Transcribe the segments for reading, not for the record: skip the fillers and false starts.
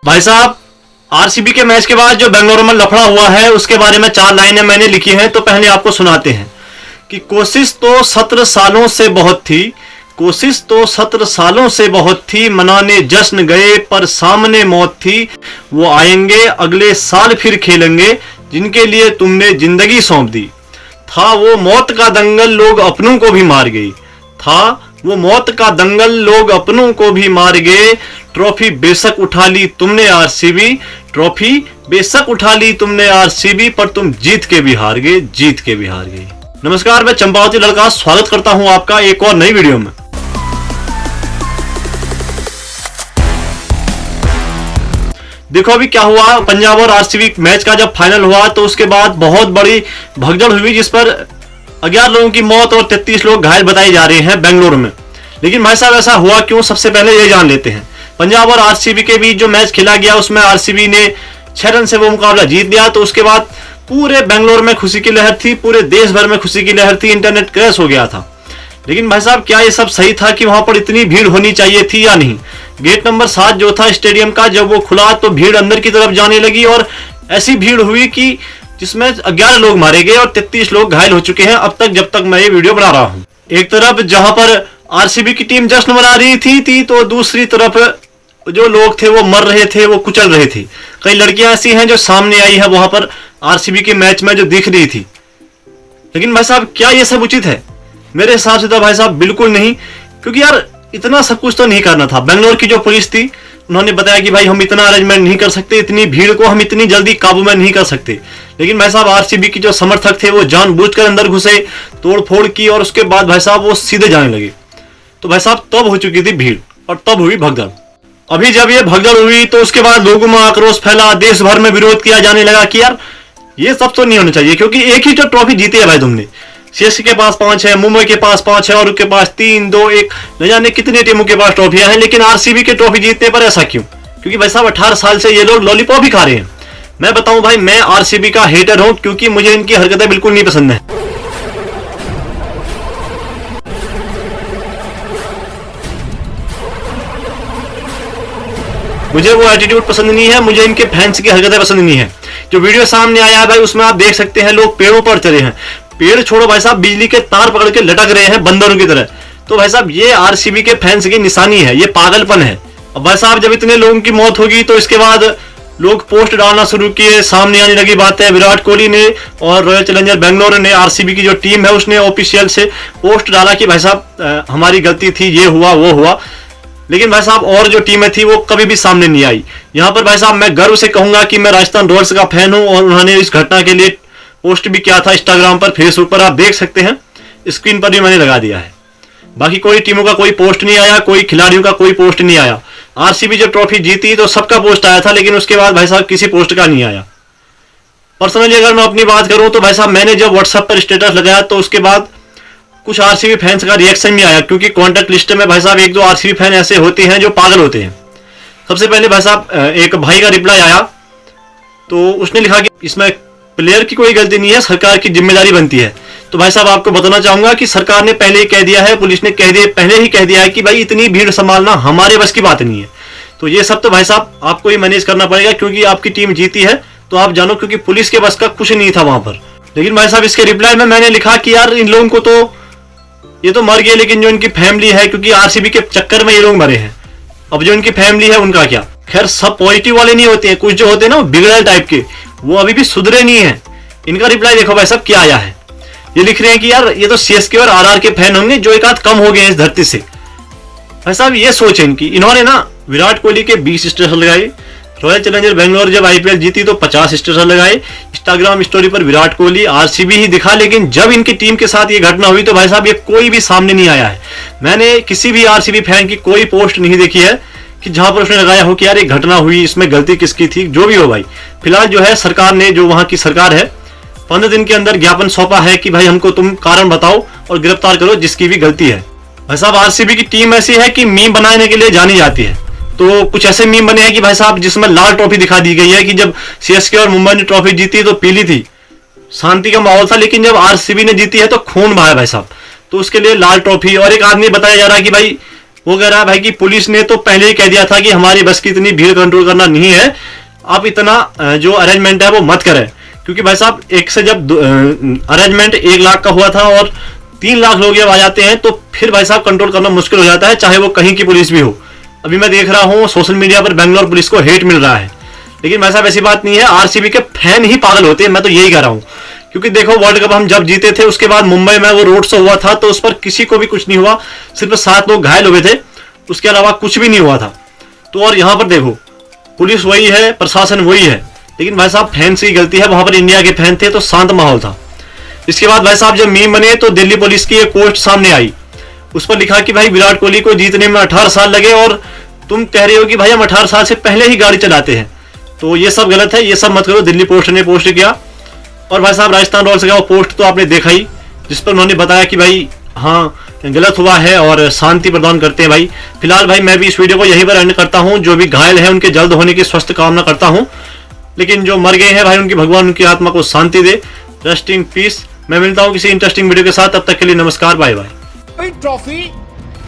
भाई साहब, आरसीबी के मैच के बाद जो बेंगलुरु में लफड़ा हुआ है उसके बारे में 4 लाइनें मैंने लिखी हैं, तो पहले आपको सुनाते हैं कि कोशिश तो 17 सालों से बहुत थी, कोशिश तो 17 सालों से बहुत थी, मनाने जश्न गए पर सामने मौत थी। वो आएंगे अगले साल फिर खेलेंगे जिनके लिए तुमने जिंदगी सौंप दी। था वो मौत का दंगल, लोग अपनों को भी मार गई। था वो मौत का दंगल, लोग अपनों को भी मार गए। ट्रॉफी बेशक उठा ली तुमने आरसीबी, ट्रॉफी बेशक उठा ली तुमने आरसीबी, पर तुम जीत के भी हार गए, जीत के भी हार गए। नमस्कार, मैं चंपावती लड़का स्वागत करता हूं आपका एक और नई वीडियो में। देखो अभी क्या हुआ, पंजाब और आरसीबी मैच का जब फाइनल हुआ तो उसके बाद बहुत बड़ी भगदड़ हुई जिस पर 11 लोगों की मौत और 33 लोग घायल बताए जा रहे हैं बेंगलुरु में। लेकिन भाई साहब ऐसा हुआ क्यों, सबसे पहले ये जान लेते हैं। पंजाब और आरसीबी के बीच जो मैच खेला गया उसमें आरसीबी ने 6 रन से वो मुकाबला जीत लिया। तो उसके बाद पूरे बेंगलुरु में खुशी की लहर थी, पूरे देश भर में खुशी की लहर थी, इंटरनेट क्रैश हो गया था। लेकिन भाई साहब क्या ये सब सही था कि वहां पर इतनी भीड़ होनी चाहिए थी या नहीं? गेट नंबर 7 जो था स्टेडियम का, जब वो खुला तो भीड़ अंदर की तरफ जाने लगी और ऐसी भीड़ हुई कि जिसमें 11 लोग मारे गए और 33 लोग घायल हो चुके हैं अब तक, जब तक मैं ये वीडियो बना रहा हूं। एक तरफ जहां पर आरसीबी की टीम जश्न मना रही थी तो दूसरी तरफ जो लोग थे वो मर रहे थे, वो कुचल रहे थे। कई लड़कियां ऐसी हैं जो सामने आई है वहां पर आरसीबी के मैच में जो दिख रही थी। लेकिन भाई साहब क्या ये सब उचित है? मेरे हिसाब से तो भाई साहब बिल्कुल नहीं, क्योंकि यार इतना सब कुछ तो नहीं करना था। बेंगलोर की जो पुलिस थी उन्होंने बताया कि भाई हम इतना अरेंजमेंट नहीं कर सकते, इतनी भीड़ को हम इतनी जल्दी काबू में नहीं कर सकते। लेकिन भाई साहब आरसीबी की जो समर्थक थे वो जानबूझकर अंदर घुसे, तोड़फोड़ की और उसके बाद भाई साहब वो सीधे जाने लगे। तो भाई साहब तब हो चुकी थी भीड़ और तब हुई भगदड़। अभी जब ये भगदड़ हुई तो उसके बाद लोगों में आक्रोश फैला, देश भर में विरोध किया जाने लगा कि यार ये सब तो नहीं होना चाहिए, क्योंकि एक ही तो ट्रॉफी जीती है भाई तुमने। सीएसके के पास 5 है, मुंबई के पास 5 है और उनके पास 3, 2, 1 न जाने कितने टीमों के पास ट्रॉफियां हैं। लेकिन आरसीबी के ट्रॉफी जीतने पर ऐसा क्यों? क्योंकि भाई साहब 18 साल से ये लोग लॉलीपॉप ही खा रहे हैं। मैं बताऊं भाई, मैं आरसीबी का हेटर हूं क्योंकि मुझे इनकी हरकतें बिल्कुल नहीं पसंद है। मुझे वो एटीट्यूड पसंद नहीं है, मुझे इनके फैंस की हरकतें पसंद नहीं है। जो वीडियो सामने आया है भाई उसमें आप देख सकते हैं लोग पेड़ों पर चढ़े हैं। पेड़ छोड़ो भाई साहब, बिजली के तार पकड़ के लटक रहे हैं बंदरों की तरह। तो भाई साहब ये आरसीबी के फैंस की निशानी है, ये पागलपन है। अब भाई साहब जब इतने लोगों की मौत होगी तो इसके बाद लोग पोस्ट डालना शुरू किए, सामने आने लगी बातें। विराट कोहली ने और रॉयल चैलेंजर बेंगलुरु ने, आरसीबी की जो टीम है उसने ऑफिशियल से पोस्ट डाला कि भाई साहब हमारी गलती थी, ये हुआ वो हुआ। लेकिन भाई साहब और जो टीमें थी वो कभी भी सामने नहीं आई। यहाँ पर भाई साहब मैं गर्व से कहूंगा कि मैं राजस्थान रॉयल्स का फैन हूं और उन्होंने इस घटना के लिए पोस्ट भी किया था इंस्टाग्राम पर, फेसबुक पर, आप देख सकते हैं स्क्रीन पर भी मैंने लगा दिया है। बाकी कोई टीमों का कोई पोस्ट नहीं आया, कोई खिलाड़ियों का कोई पोस्ट नहीं आया। आरसीबी जब ट्रॉफी जीती तो सबका पोस्ट आया था, लेकिन उसके बाद भाई साहब किसी पोस्ट का नहीं आया। पर्सनली अगर मैं अपनी बात करूं तो भाई साहब मैंने जब व्हाट्सएप पर स्टेटस लगाया तो उसके बाद कुछ आरसीबी फैंस का रिएक्शन भी आया, क्योंकि कॉन्टैक्ट लिस्ट में भाई साहब 1-2 आरसीबी फैन ऐसे होते हैं जो पागल होते हैं। सबसे पहले भाई साहब एक भाई का रिप्लाई आया तो उसने लिखा कि इसमें प्लेयर की कोई गलती नहीं है, सरकार की जिम्मेदारी बनती है। तो भाई साहब आपको बताना चाहूंगा कि सरकार ने पहले ही कह दिया है, पुलिस ने पहले ही कह दिया है कि भाई इतनी भीड़ संभालना हमारे बस की बात नहीं है। तो ये सब तो भाई साहब आपको ही मैनेज करना पड़ेगा, क्योंकि आपकी टीम जीती है तो आप जानो, क्योंकि पुलिस के बस का कुछ नहीं था वहां पर। लेकिन भाई साहब इसके रिप्लाई में मैंने लिखा कि यार इन लोगों को तो ये तो मर गए, लेकिन जो इनकी फैमिली है, क्योंकि आरसीबी के चक्कर में ये लोग मरे हैं, अब जो इनकी फैमिली है उनका क्या? खैर सब पॉजिटिव वाले नहीं होते हैं, कुछ जो होते हैं ना बिगड़ल टाइप के, वो अभी भी सुधरे नहीं है। इनका रिप्लाई देखो भाई साहब क्या आया है। ये लिख रहे हैं कि यार ये तो सीएसके और आरआर के फैन होंगे जो एक आध कम हो गए इस धरती से। भाई साहब ये सोच है इनकी। इन्होंने ना विराट कोहली के 20 स्टेटस लगाए, रॉयल चैलेंजर बेंगलुरु जब आईपीएल जीती तो 50 स्टेटस लगाए, इंस्टाग्राम स्टोरी पर विराट कोहली आरसीबी ही दिखा। लेकिन जब इनकी टीम के साथ ये घटना हुई तो भाई साहब ये कोई भी सामने नहीं आया है। मैंने किसी भी आरसीबी फैन की कोई पोस्ट नहीं देखी है कि जहां पर उसने लगाया हो कि यार ये घटना हुई, इसमें गलती किसकी थी। जो भी हो भाई, फिलहाल जो है सरकार ने, जो वहां की सरकार है, 15 दिन के अंदर ज्ञापन सौंपा है कि भाई हमको तुम कारण बताओ और गिरफ्तार करो जिसकी भी गलती है। भाई साहब आरसीबी की टीम ऐसी है कि मीम बनाने के लिए जानी जाती है। तो कुछ ऐसे मीम बने हैं कि भाई साहब जिसमें लाल ट्रॉफी दिखा दी गई है कि जब सीएसके और मुंबई ने ट्रॉफी जीती तो पीली थी, शांति का माहौल था, लेकिन जब आरसीबी ने जीती है तो खून बहा है भाई साहब। तो उसके लिए लाल ट्रॉफी। और एक आदमी बताया जा रहा है कि भाई वो कह रहा है भाई कि पुलिस ने तो पहले ही कह दिया था कि हमारी बस की इतनी भीड़ कंट्रोल करना नहीं है, आप इतना जो अरेंजमेंट है वो मत करें। क्योंकि भाई साहब एक से जब अरेंजमेंट 1 लाख का हुआ था और 3 लाख लोग जब आ जाते हैं तो फिर भाई साहब कंट्रोल करना मुश्किल हो जाता है, चाहे वो कहीं की पुलिस भी हो। अभी मैं देख रहा हूँ सोशल मीडिया पर बेंगलोर पुलिस को हेट मिल रहा है, लेकिन भाई साहब ऐसी बात नहीं है, आरसीबी के फैन ही पागल होते हैं, मैं तो यही कह रहा हूँ। क्योंकि देखो वर्ल्ड कप हम जब जीते थे उसके बाद मुंबई में वो रोड शो हुआ था तो उस पर किसी को भी कुछ नहीं हुआ, सिर्फ 7 लोग घायल हुए थे, उसके अलावा कुछ भी नहीं हुआ था। तो और यहाँ पर देखो पुलिस वही है, प्रशासन वही है, लेकिन भाई साहब फैंस की गलती है। वहां पर इंडिया के फैन थे तो शांत माहौल था। इसके बाद भाई साहब जब मीम बने तो दिल्ली पुलिस की एक पोस्ट सामने आई, उस पर लिखा कि भाई विराट कोहली को जीतने में 18 साल लगे और तुम कह रहे हो कि भाई हम 18 साल से पहले ही गाड़ी चलाते हैं। तो ये सब गलत है, ये सब मत करो। दिल्ली पोस्ट ने पोस्ट किया और भाई साहब राजस्थान रॉयल्स का वो पोस्ट तो आपने देखा ही, जिस पर उन्होंने बताया कि भाई हाँ गलत हुआ है और शांति प्रदान करते हैं। भाई फिलहाल भाई मैं भी इस वीडियो को यहीं पर एंड करता हूँ। जो भी घायल है उनके जल्द होने की स्वस्थ कामना करता हूँ, लेकिन जो मर गए हैं भाई उनकी भगवान उनकी आत्मा को शांति दे। Rest in peace. मैं मिलता हूँ किसी इंटरेस्टिंग वीडियो के साथ, तब तक के लिए नमस्कार, बाय बाय। ट्रॉफी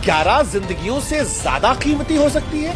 11 जिंदगियों से ज्यादा कीमती हो सकती है।